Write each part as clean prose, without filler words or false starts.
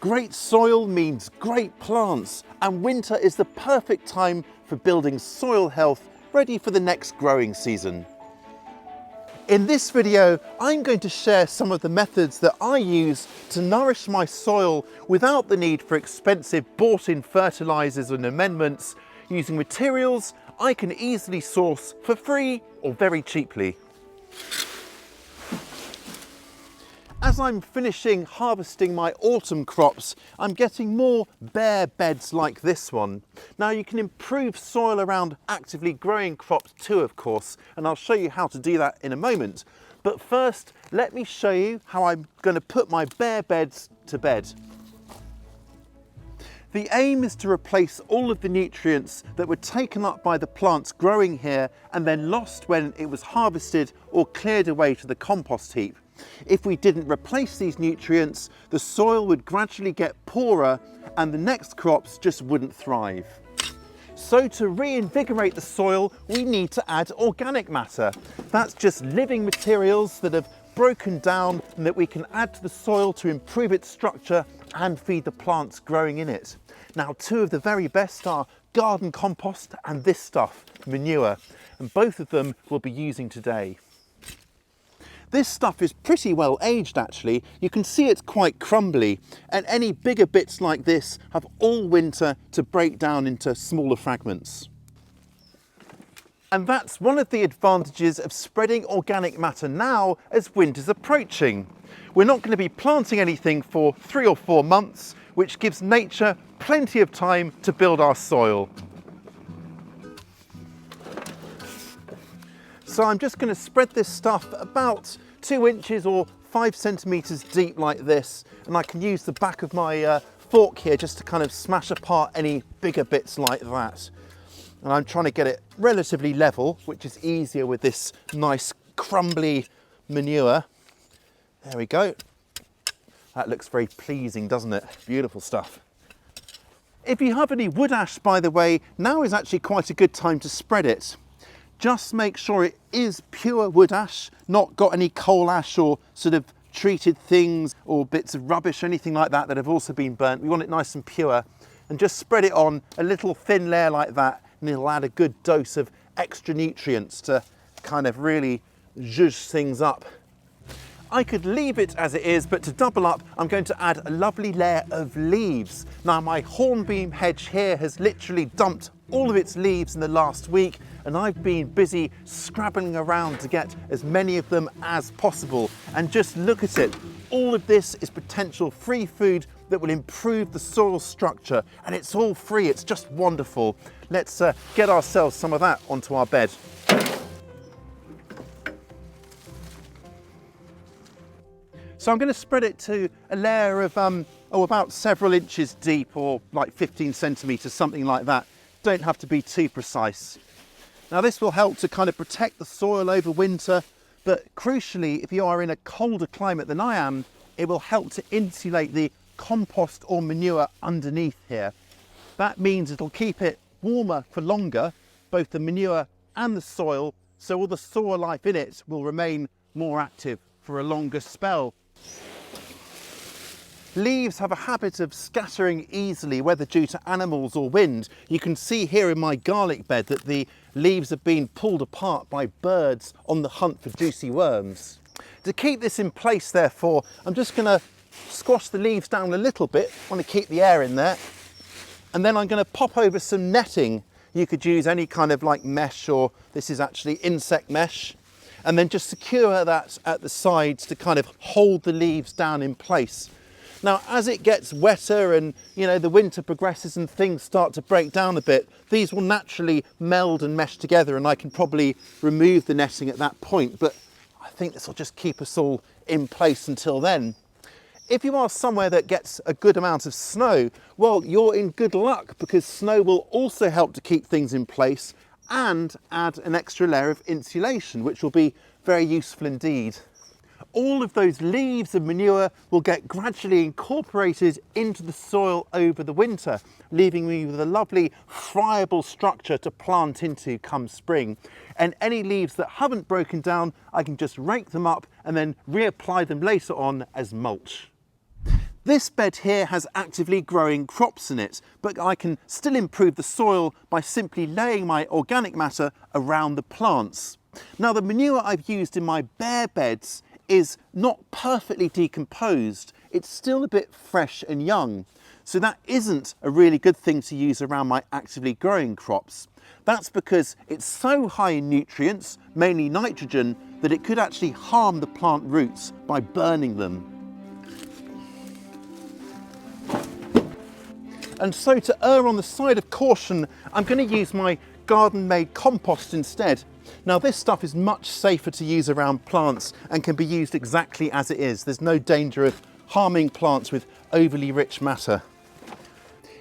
Great soil means great plants, and winter is the perfect time for building soil health ready for the next growing season. In this video, I'm going to share some of the methods that I use to nourish my soil without the need for expensive bought-in fertilizers and amendments, using materials I can easily source for free or very cheaply. As I'm finishing harvesting my autumn crops, I'm getting more bare beds like this one. Now you can improve soil around actively growing crops too, of course, and I'll show you how to do that in a moment. But first, let me show you how I'm going to put my bare beds to bed. The aim is to replace all of the nutrients that were taken up by the plants growing here and then lost when it was harvested or cleared away to the compost heap. If we didn't replace these nutrients, the soil would gradually get poorer and the next crops just wouldn't thrive. So to reinvigorate the soil, we need to add organic matter. That's just living materials that have broken down and that we can add to the soil to improve its structure and feed the plants growing in it. Now, two of the very best are garden compost and this stuff, manure, and both of them we'll be using today. This stuff is pretty well aged actually. You can see it's quite crumbly, and any bigger bits like this have all winter to break down into smaller fragments. And that's one of the advantages of spreading organic matter now as winter's approaching. We're not going to be planting anything for 3 or 4 months, which gives nature plenty of time to build our soil. So I'm just going to spread this stuff about 2 inches or 5 centimeters deep like this, and I can use the back of my fork here just to kind of smash apart any bigger bits like that. And I'm trying to get it relatively level, which is easier with this nice crumbly manure. There we go. That looks very pleasing, doesn't it? Beautiful stuff. If you have any wood ash, by the way, now is actually quite a good time to spread it. Just make sure it is pure wood ash, not got any coal ash or sort of treated things or bits of rubbish or anything like that that have also been burnt. We want it nice and pure, and just spread it on a little thin layer like that, and it'll add a good dose of extra nutrients to kind of really zhuzh things up. I could leave it as it is, but to double up, I'm going to add a lovely layer of leaves. Now, my hornbeam hedge here has literally dumped all of its leaves in the last week, and I've been busy scrabbling around to get as many of them as possible. And just look at it. All of this is potential free food that will improve the soil structure, and it's all free. It's just wonderful. Let's get ourselves some of that onto our bed. So I'm going to spread it to a layer of about several inches deep, or like 15 centimeters, something like that. Don't have to be too precise. Now this will help to kind of protect the soil over winter, but crucially, if you are in a colder climate than I am, it will help to insulate the compost or manure underneath here. That means it'll keep it warmer for longer, both the manure and the soil, so all the soil life in it will remain more active for a longer spell. Leaves have a habit of scattering easily, whether due to animals or wind. You can see here in my garlic bed that the leaves have been pulled apart by birds on the hunt for juicy worms. To keep this in place, therefore, I'm just going to squash the leaves down a little bit. I want to keep the air in there. And then I'm going to pop over some netting. You could use any kind of like mesh, or this is actually insect mesh. And then just secure that at the sides to kind of hold the leaves down in place. Now, as it gets wetter and, the winter progresses and things start to break down a bit, these will naturally meld and mesh together, and I can probably remove the netting at that point, but I think this will just keep us all in place until then. If you are somewhere that gets a good amount of snow, well, you're in good luck, because snow will also help to keep things in place and add an extra layer of insulation, which will be very useful indeed. All of those leaves and manure will get gradually incorporated into the soil over the winter, leaving me with a lovely friable structure to plant into come spring. And any leaves that haven't broken down, I can just rake them up and then reapply them later on as mulch. This bed here has actively growing crops in it, but I can still improve the soil by simply laying my organic matter around the plants. Now, the manure I've used in my bare beds is not perfectly decomposed. It's still a bit fresh and young. So that isn't a really good thing to use around my actively growing crops. That's because it's so high in nutrients, mainly nitrogen, that it could actually harm the plant roots by burning them. And so, to err on the side of caution, I'm going to use my garden-made compost instead. Now, this stuff is much safer to use around plants and can be used exactly as it is. There's no danger of harming plants with overly rich matter.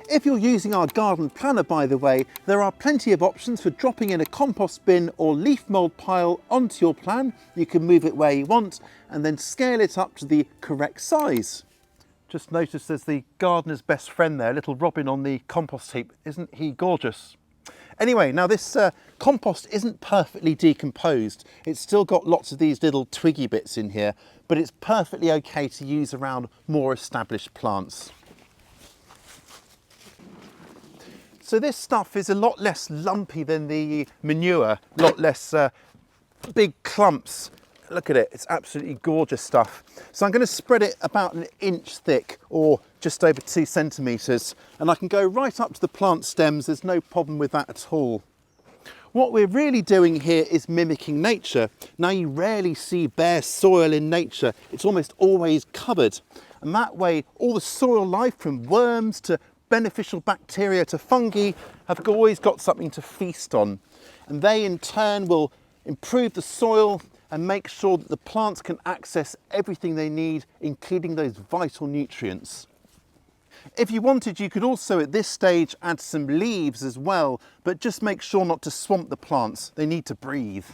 If you're using our garden planner, by the way, there are plenty of options for dropping in a compost bin or leaf mould pile onto your plan. You can move it where you want and then scale it up to the correct size. Just noticed there's the gardener's best friend there, little Robin on the compost heap. Isn't he gorgeous? Anyway, now this compost isn't perfectly decomposed. It's still got lots of these little twiggy bits in here, but it's perfectly okay to use around more established plants. So this stuff is a lot less lumpy than the manure, a lot less big clumps. Look at it, it's absolutely gorgeous stuff. So I'm going to spread it about an inch thick, or just over 2 centimetres, and I can go right up to the plant stems. There's no problem with that at all. What we're really doing here is mimicking nature. Now, you rarely see bare soil in nature. It's almost always covered. And that way, all the soil life, from worms to beneficial bacteria to fungi, have always got something to feast on. And they in turn will improve the soil and make sure that the plants can access everything they need, including those vital nutrients. If you wanted, you could also at this stage add some leaves as well, but just make sure not to swamp the plants. They need to breathe.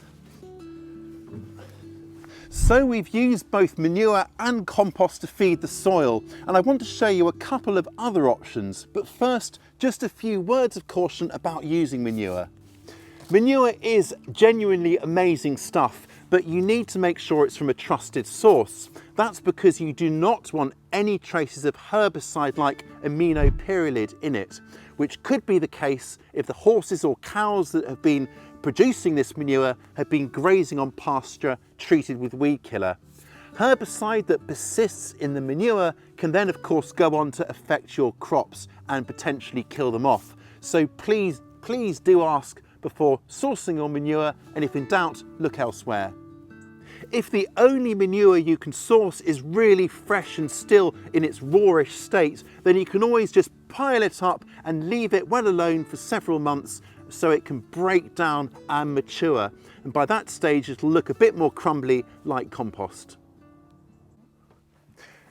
So we've used both manure and compost to feed the soil, and I want to show you a couple of other options. But first, just a few words of caution about using manure. Manure is genuinely amazing stuff, but you need to make sure it's from a trusted source. That's because you do not want any traces of herbicide like aminopyrrolide in it, which could be the case if the horses or cows that have been producing this manure have been grazing on pasture treated with weed killer. Herbicide that persists in the manure can then of course go on to affect your crops and potentially kill them off. So please do ask before sourcing your manure, and if in doubt, look elsewhere. If the only manure you can source is really fresh and still in its rawish state, then you can always just pile it up and leave it well alone for several months so it can break down and mature. And by that stage, it'll look a bit more crumbly like compost.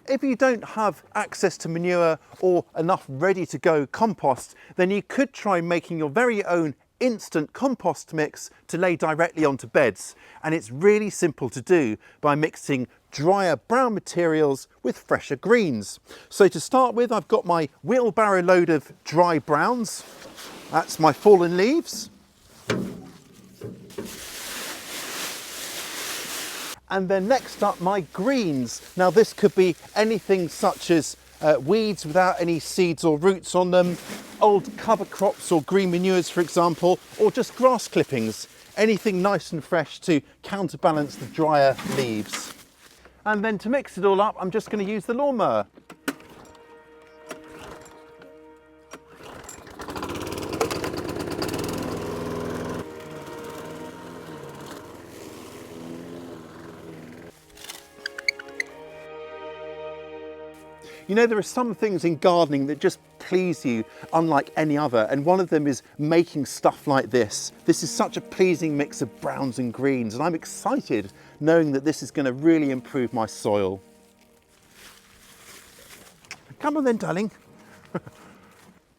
If you don't have access to manure or enough ready to go compost, then you could try making your very own instant compost mix to lay directly onto beds. And it's really simple to do by mixing drier brown materials with fresher greens. So to start with, I've got my wheelbarrow load of dry browns. That's my fallen leaves. And then next up, my greens. Now this could be anything such as weeds without any seeds or roots on them, old cover crops or green manures, for example, or just grass clippings. Anything nice and fresh to counterbalance the drier leaves. And then to mix it all up, I'm just going to use the lawnmower. You know, there are some things in gardening that just please you unlike any other, and one of them is making stuff like this. This is such a pleasing mix of browns and greens, and I'm excited knowing that this is going to really improve my soil. Come on then, darling.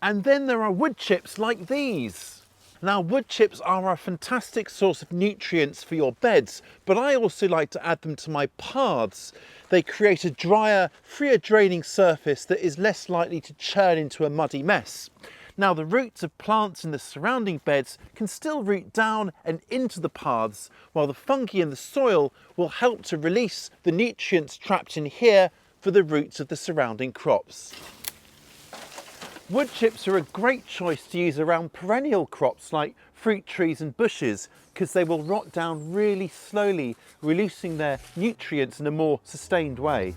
And then there are wood chips like these. Now, wood chips are a fantastic source of nutrients for your beds, but I also like to add them to my paths. They create a drier, freer draining surface that is less likely to churn into a muddy mess. Now, the roots of plants in the surrounding beds can still root down and into the paths, while the fungi in the soil will help to release the nutrients trapped in here for the roots of the surrounding crops. Wood chips are a great choice to use around perennial crops like fruit trees and bushes because they will rot down really slowly, releasing their nutrients in a more sustained way.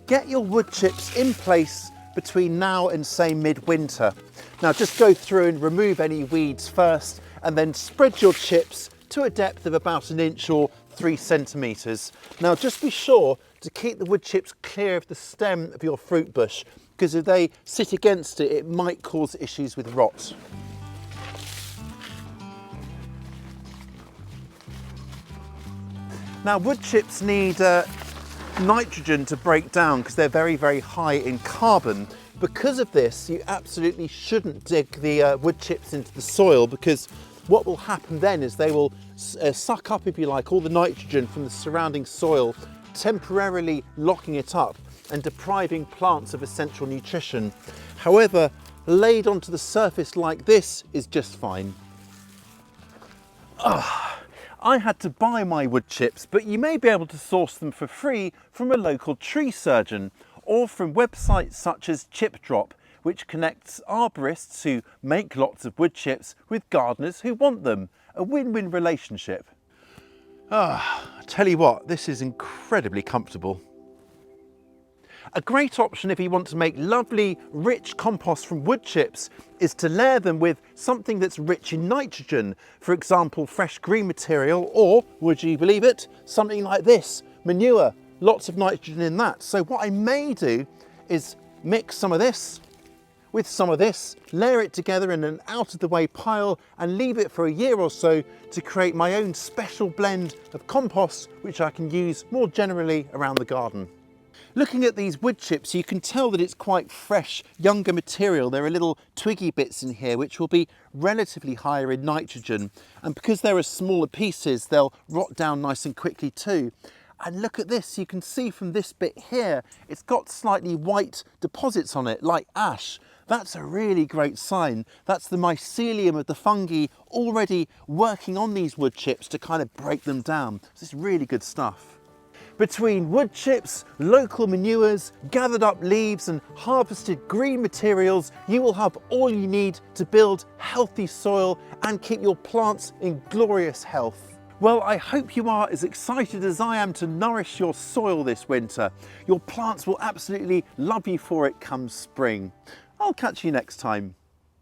Get your wood chips in place between now and say mid-winter. Now just go through and remove any weeds first and then spread your chips to a depth of about 1 inch or 3 centimetres. Now just be sure to keep the wood chips clear of the stem of your fruit bush because if they sit against it, it might cause issues with rot. Now wood chips need nitrogen to break down because they're very, very high in carbon. Because of this, you absolutely shouldn't dig the wood chips into the soil because what will happen then is they will suck up, if you like, all the nitrogen from the surrounding soil, temporarily locking it up and depriving plants of essential nutrition. However, laid onto the surface like this is just fine. I had to buy my wood chips, but you may be able to source them for free from a local tree surgeon or from websites such as Chip Drop, which connects arborists who make lots of wood chips with gardeners who want them. A win-win relationship. I tell you what, this is incredibly comfortable. A great option if you want to make lovely, rich compost from wood chips is to layer them with something that's rich in nitrogen. For example, fresh green material, or, would you believe it, something like this, manure, lots of nitrogen in that. So what I may do is mix some of this with some of this, layer it together in an out-of-the-way pile and leave it for a year or so to create my own special blend of compost, which I can use more generally around the garden. Looking at these wood chips, you can tell that it's quite fresh, younger material. There are little twiggy bits in here which will be relatively higher in nitrogen. And because there are smaller pieces, they'll rot down nice and quickly too. And look at this, you can see from this bit here, it's got slightly white deposits on it, like ash. That's a really great sign. That's the mycelium of the fungi already working on these wood chips to kind of break them down. So it's really good stuff. Between wood chips, local manures, gathered up leaves and harvested green materials, you will have all you need to build healthy soil and keep your plants in glorious health. Well, I hope you are as excited as I am to nourish your soil this winter. Your plants will absolutely love you for it come spring. I'll catch you next time.